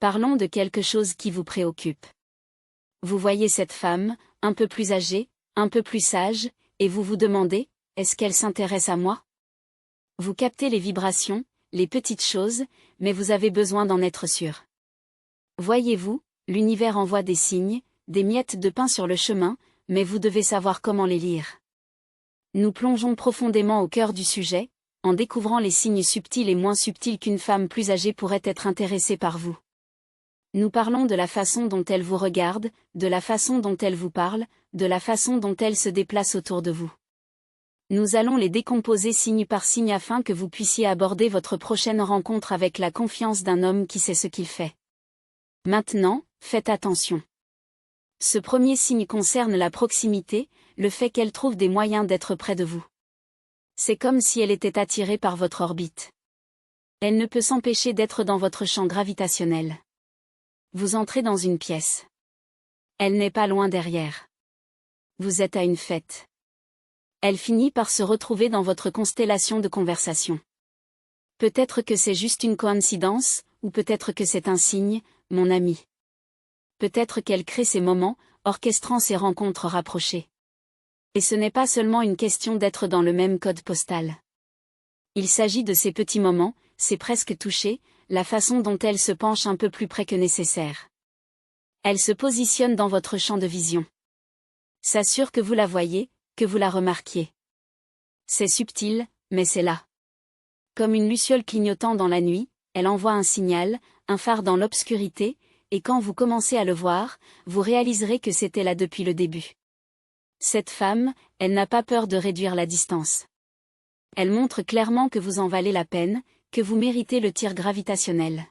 Parlons de quelque chose qui vous préoccupe. Vous voyez cette femme, un peu plus âgée, un peu plus sage, et vous vous demandez, est-ce qu'elle s'intéresse à moi? Vous captez les vibrations, les petites choses, mais vous avez besoin d'en être sûr. Voyez-vous, l'univers envoie des signes, des miettes de pain sur le chemin, mais vous devez savoir comment les lire. Nous plongeons profondément au cœur du sujet, en découvrant les signes subtils et moins subtils qu'une femme plus âgée pourrait être intéressée par vous. Nous parlons de la façon dont elle vous regarde, de la façon dont elle vous parle, de la façon dont elle se déplace autour de vous. Nous allons les décomposer signe par signe afin que vous puissiez aborder votre prochaine rencontre avec la confiance d'un homme qui sait ce qu'il fait. Maintenant, faites attention. Ce premier signe concerne la proximité, le fait qu'elle trouve des moyens d'être près de vous. C'est comme si elle était attirée par votre orbite. Elle ne peut s'empêcher d'être dans votre champ gravitationnel. Vous entrez dans une pièce. Elle n'est pas loin derrière. Vous êtes à une fête. Elle finit par se retrouver dans votre constellation de conversation. Peut-être que c'est juste une coïncidence, ou peut-être que c'est un signe, mon ami. Peut-être qu'elle crée ces moments, orchestrant ces rencontres rapprochées. Et ce n'est pas seulement une question d'être dans le même code postal. Il s'agit de ces petits moments, c'est presque toucher, la façon dont elle se penche un peu plus près que nécessaire. Elle se positionne dans votre champ de vision. S'assure que vous la voyez, que vous la remarquiez. C'est subtil, mais c'est là. Comme une luciole clignotant dans la nuit, elle envoie un signal, un phare dans l'obscurité, et quand vous commencez à le voir, vous réaliserez que c'était là depuis le début. Cette femme, elle n'a pas peur de réduire la distance. Elle montre clairement que vous en valez la peine, que vous méritez le tir gravitationnel.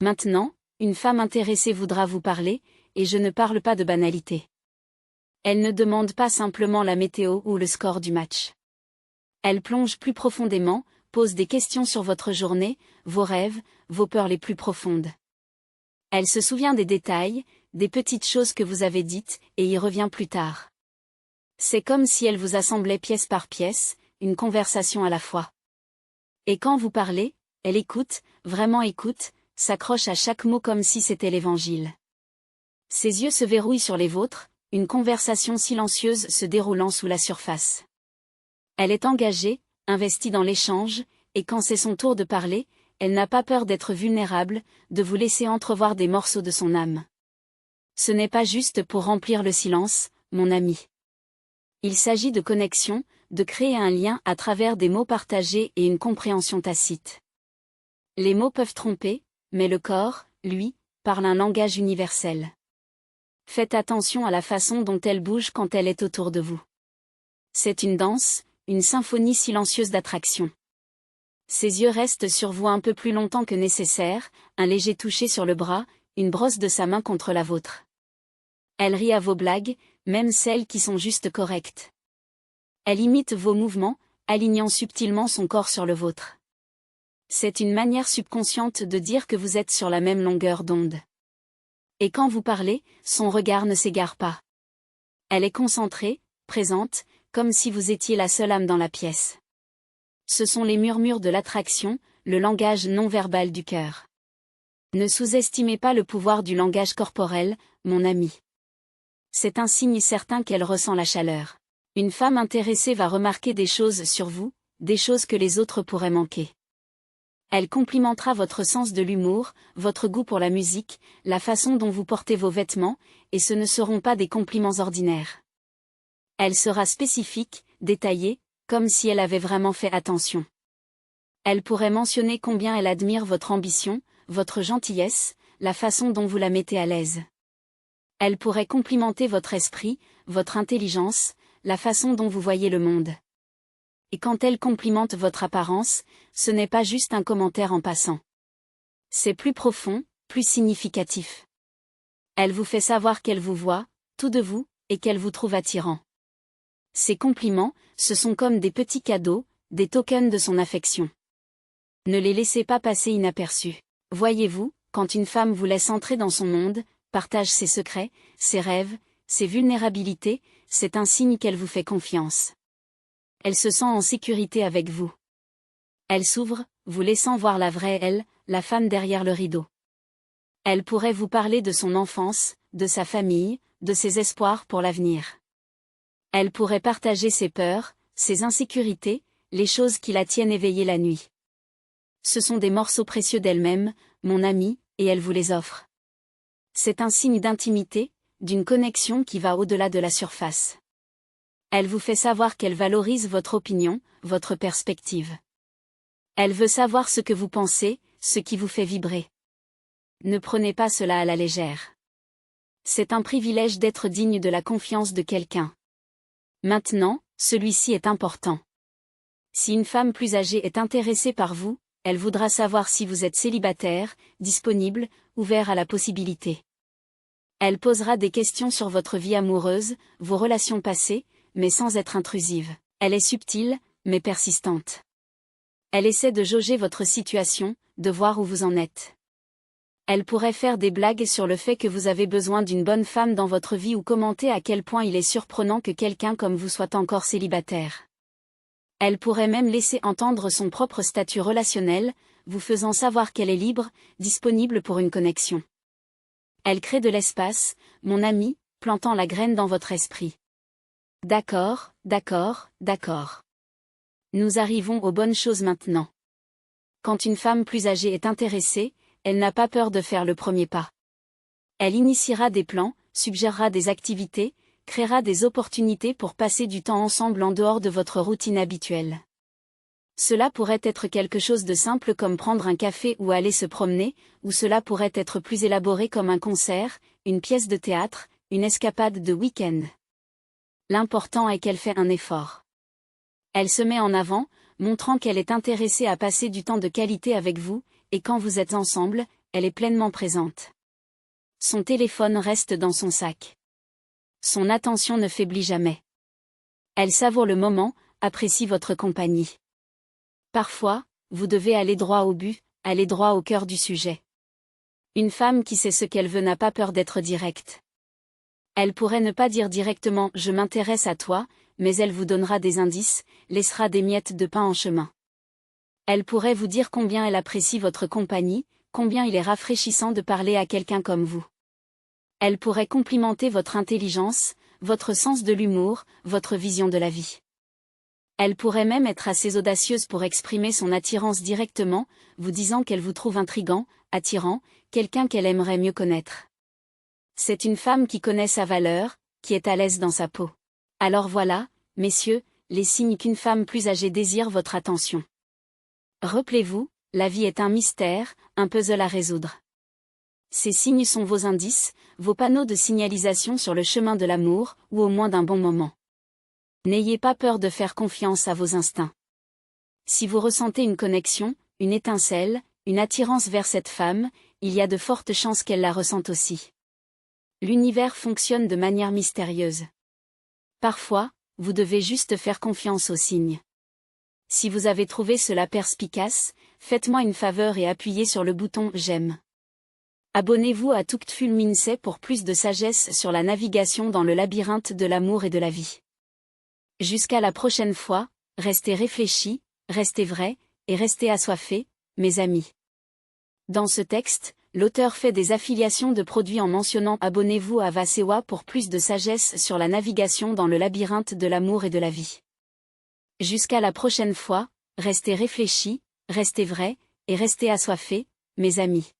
Maintenant, une femme intéressée voudra vous parler, et je ne parle pas de banalité. Elle ne demande pas simplement la météo ou le score du match. Elle plonge plus profondément, pose des questions sur votre journée, vos rêves, vos peurs les plus profondes. Elle se souvient des détails, des petites choses que vous avez dites, et y revient plus tard. C'est comme si elle vous assemblait pièce par pièce, une conversation à la fois. Et quand vous parlez, elle écoute, vraiment écoute, s'accroche à chaque mot comme si c'était l'évangile. Ses yeux se verrouillent sur les vôtres, une conversation silencieuse se déroulant sous la surface. Elle est engagée, investie dans l'échange, et quand c'est son tour de parler, elle n'a pas peur d'être vulnérable, de vous laisser entrevoir des morceaux de son âme. Ce n'est pas juste pour remplir le silence, mon ami. Il s'agit de connexion, de créer un lien à travers des mots partagés et une compréhension tacite. Les mots peuvent tromper, mais le corps, lui, parle un langage universel. Faites attention à la façon dont elle bouge quand elle est autour de vous. C'est une danse, une symphonie silencieuse d'attraction. Ses yeux restent sur vous un peu plus longtemps que nécessaire, un léger toucher sur le bras, une brosse de sa main contre la vôtre. Elle rit à vos blagues, même celles qui sont juste correctes. Elle imite vos mouvements, alignant subtilement son corps sur le vôtre. C'est une manière subconsciente de dire que vous êtes sur la même longueur d'onde. Et quand vous parlez, son regard ne s'égare pas. Elle est concentrée, présente, comme si vous étiez la seule âme dans la pièce. Ce sont les murmures de l'attraction, le langage non verbal du cœur. Ne sous-estimez pas le pouvoir du langage corporel, mon ami. C'est un signe certain qu'elle ressent la chaleur. Une femme intéressée va remarquer des choses sur vous, des choses que les autres pourraient manquer. Elle complimentera votre sens de l'humour, votre goût pour la musique, la façon dont vous portez vos vêtements, et ce ne seront pas des compliments ordinaires. Elle sera spécifique, détaillée, comme si elle avait vraiment fait attention. Elle pourrait mentionner combien elle admire votre ambition, votre gentillesse, la façon dont vous la mettez à l'aise. Elle pourrait complimenter votre esprit, votre intelligence, la façon dont vous voyez le monde. Et quand elle complimente votre apparence, ce n'est pas juste un commentaire en passant. C'est plus profond, plus significatif. Elle vous fait savoir qu'elle vous voit, tout de vous, et qu'elle vous trouve attirant. Ces compliments, ce sont comme des petits cadeaux, des tokens de son affection. Ne les laissez pas passer inaperçus. Voyez-vous, quand une femme vous laisse entrer dans son monde, partage ses secrets, ses rêves, ses vulnérabilités, c'est un signe qu'elle vous fait confiance. Elle se sent en sécurité avec vous. Elle s'ouvre, vous laissant voir la vraie elle, la femme derrière le rideau. Elle pourrait vous parler de son enfance, de sa famille, de ses espoirs pour l'avenir. Elle pourrait partager ses peurs, ses insécurités, les choses qui la tiennent éveillée la nuit. Ce sont des morceaux précieux d'elle-même, mon ami, et elle vous les offre. C'est un signe d'intimité, d'une connexion qui va au-delà de la surface. Elle vous fait savoir qu'elle valorise votre opinion, votre perspective. Elle veut savoir ce que vous pensez, ce qui vous fait vibrer. Ne prenez pas cela à la légère. C'est un privilège d'être digne de la confiance de quelqu'un. Maintenant, celui-ci est important. Si une femme plus âgée est intéressée par vous, elle voudra savoir si vous êtes célibataire, disponible, ouvert à la possibilité. Elle posera des questions sur votre vie amoureuse, vos relations passées, mais sans être intrusive. Elle est subtile, mais persistante. Elle essaie de jauger votre situation, de voir où vous en êtes. Elle pourrait faire des blagues sur le fait que vous avez besoin d'une bonne femme dans votre vie ou commenter à quel point il est surprenant que quelqu'un comme vous soit encore célibataire. Elle pourrait même laisser entendre son propre statut relationnel, vous faisant savoir qu'elle est libre, disponible pour une connexion. Elle crée de l'espace, mon ami, plantant la graine dans votre esprit. D'accord, d'accord, d'accord. Nous arrivons aux bonnes choses maintenant. Quand une femme plus âgée est intéressée, elle n'a pas peur de faire le premier pas. Elle initiera des plans, suggérera des activités, créera des opportunités pour passer du temps ensemble en dehors de votre routine habituelle. Cela pourrait être quelque chose de simple comme prendre un café ou aller se promener, ou cela pourrait être plus élaboré comme un concert, une pièce de théâtre, une escapade de week-end. L'important est qu'elle fait un effort. Elle se met en avant, montrant qu'elle est intéressée à passer du temps de qualité avec vous, et quand vous êtes ensemble, elle est pleinement présente. Son téléphone reste dans son sac. Son attention ne faiblit jamais. Elle savoure le moment, apprécie votre compagnie. Parfois, vous devez aller droit au but, aller droit au cœur du sujet. Une femme qui sait ce qu'elle veut n'a pas peur d'être directe. Elle pourrait ne pas dire directement « je m'intéresse à toi », mais elle vous donnera des indices, laissera des miettes de pain en chemin. Elle pourrait vous dire combien elle apprécie votre compagnie, combien il est rafraîchissant de parler à quelqu'un comme vous. Elle pourrait complimenter votre intelligence, votre sens de l'humour, votre vision de la vie. Elle pourrait même être assez audacieuse pour exprimer son attirance directement, vous disant qu'elle vous trouve intrigant, attirant, quelqu'un qu'elle aimerait mieux connaître. C'est une femme qui connaît sa valeur, qui est à l'aise dans sa peau. Alors voilà, messieurs, les signes qu'une femme plus âgée désire votre attention. Rappelez-vous, la vie est un mystère, un puzzle à résoudre. Ces signes sont vos indices, vos panneaux de signalisation sur le chemin de l'amour, ou au moins d'un bon moment. N'ayez pas peur de faire confiance à vos instincts. Si vous ressentez une connexion, une étincelle, une attirance vers cette femme, il y a de fortes chances qu'elle la ressente aussi. L'univers fonctionne de manière mystérieuse. Parfois, vous devez juste faire confiance aux signes. Si vous avez trouvé cela perspicace, faites-moi une faveur et appuyez sur le bouton « J'aime ». Abonnez-vous à Tuktful Minsay pour plus de sagesse sur la navigation dans le labyrinthe de l'amour et de la vie. Jusqu'à la prochaine fois, restez réfléchis, restez vrais, et restez assoiffés, mes amis. Dans ce texte, l'auteur fait des affiliations de produits en mentionnant « Abonnez-vous à Vasewa pour plus de sagesse sur la navigation dans le labyrinthe de l'amour et de la vie ». Jusqu'à la prochaine fois, restez réfléchis, restez vrais, et restez assoiffés, mes amis.